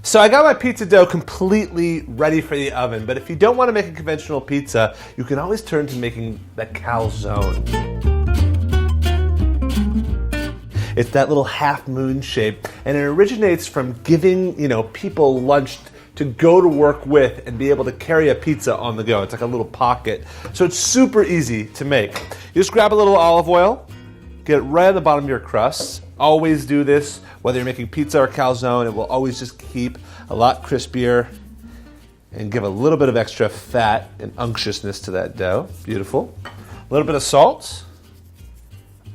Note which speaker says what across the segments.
Speaker 1: So I got my pizza dough completely ready for the oven, but if you don't want to make a conventional pizza, you can always turn to making the calzone. It's that little half moon shape, and it originates from giving, people lunch to go to work with and be able to carry a pizza on the go. It's like a little pocket. So it's super easy to make. You just grab a little olive oil, get it right on the bottom of your crust. Always do this, whether you're making pizza or calzone. It will always just keep a lot crispier and give a little bit of extra fat and unctuousness to that dough. Beautiful. A little bit of salt.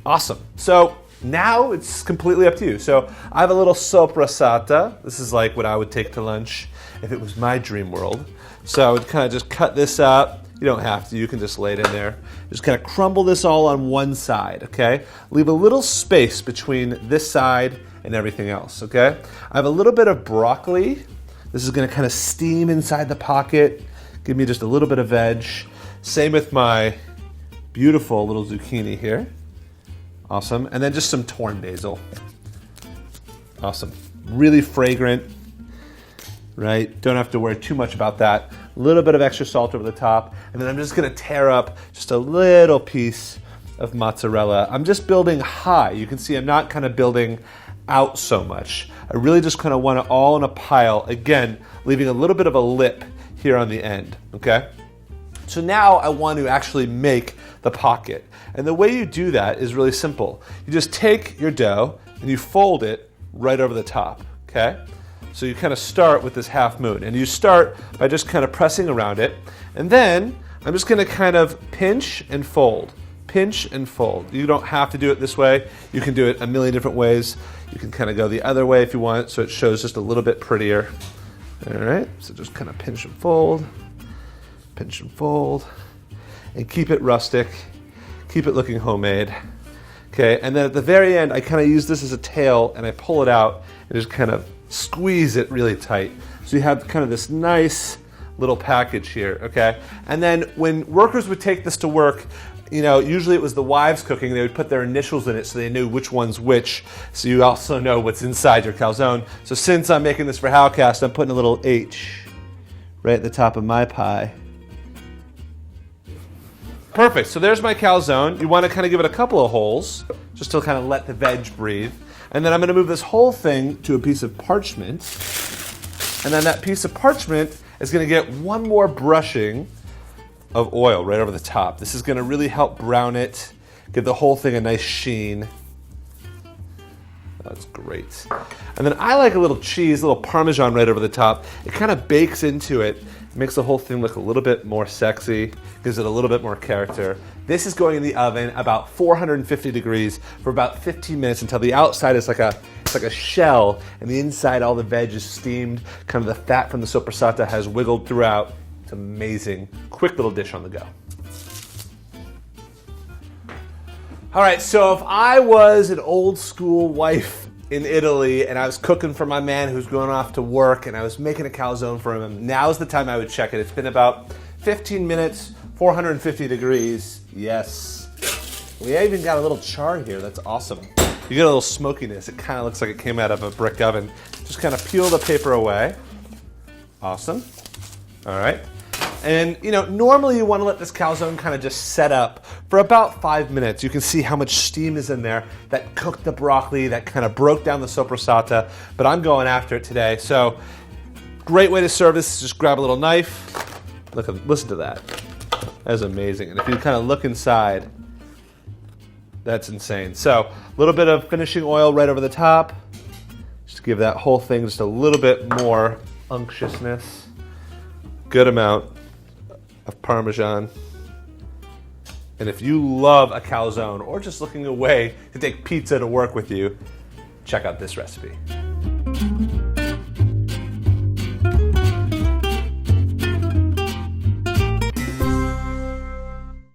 Speaker 1: Awesome. So now it's completely up to you. So I have a little sopressata. This is like what I would take to lunch if it was my dream world. So I would kind of just cut this up. You don't have to, you can just lay it in there. Just kind of crumble this all on one side, okay? Leave a little space between this side and everything else, okay? I have a little bit of broccoli. This is gonna kind of steam inside the pocket, give me just a little bit of veg. Same with my beautiful little zucchini here. Awesome, and then just some torn basil. Awesome, really fragrant, right? Don't have to worry too much about that. A little bit of extra salt over the top, and then I'm just gonna tear up just a little piece of mozzarella. I'm just building high. You can see I'm not kind of building out so much. I really just kind of want it all in a pile, again, leaving a little bit of a lip here on the end, okay? So now I want to actually make the pocket. And the way you do that is really simple. You just take your dough and you fold it right over the top, okay? So you kind of start with this half moon, and you start by just kind of pressing around it, and then I'm just gonna kind of pinch and fold. Pinch and fold. You don't have to do it this way. You can do it a million different ways. You can kind of go the other way if you want, so it shows just a little bit prettier. All right, so just kind of pinch and fold, and keep it rustic, keep it looking homemade. Okay, and then at the very end, I kind of use this as a tail, and I pull it out and just kind of squeeze it really tight. So you have kind of this nice little package here, okay? And then when workers would take this to work, usually it was the wives cooking, they would put their initials in it so they knew which one's which, so you also know what's inside your calzone. So since I'm making this for Howcast, I'm putting a little H right at the top of my pie. Perfect, so there's my calzone. You want to kind of give it a couple of holes, just to kind of let the veg breathe. And then I'm going to move this whole thing to a piece of parchment. And then that piece of parchment is going to get one more brushing of oil right over the top. This is going to really help brown it, give the whole thing a nice sheen. That's great. And then I like a little cheese, a little parmesan right over the top. It kind of bakes into it, makes the whole thing look a little bit more sexy, gives it a little bit more character. This is going in the oven about 450 degrees for about 15 minutes until the outside is like a shell, and the inside, all the veg is steamed. Kind of the fat from the sopressata has wiggled throughout. It's amazing. Quick little dish on the go. All right, so if I was an old school wife in Italy and I was cooking for my man who's going off to work and I was making a calzone for him, now's the time I would check it. It's been about 15 minutes, 450 degrees. Yes. We even got a little char here. That's awesome. You get a little smokiness. It kind of looks like it came out of a brick oven. Just kind of peel the paper away. Awesome. All right. And normally you want to let this calzone kind of just set up for about 5 minutes. You can see how much steam is in there that cooked the broccoli, that kind of broke down the sopressata, but I'm going after it today. So great way to serve this is just grab a little knife. Listen to that. That's amazing. And if you kind of look inside, that's insane. So a little bit of finishing oil right over the top. Just give that whole thing just a little bit more unctuousness. Good amount of parmesan. And if you love a calzone or just looking a way to take pizza to work with you, check out this recipe.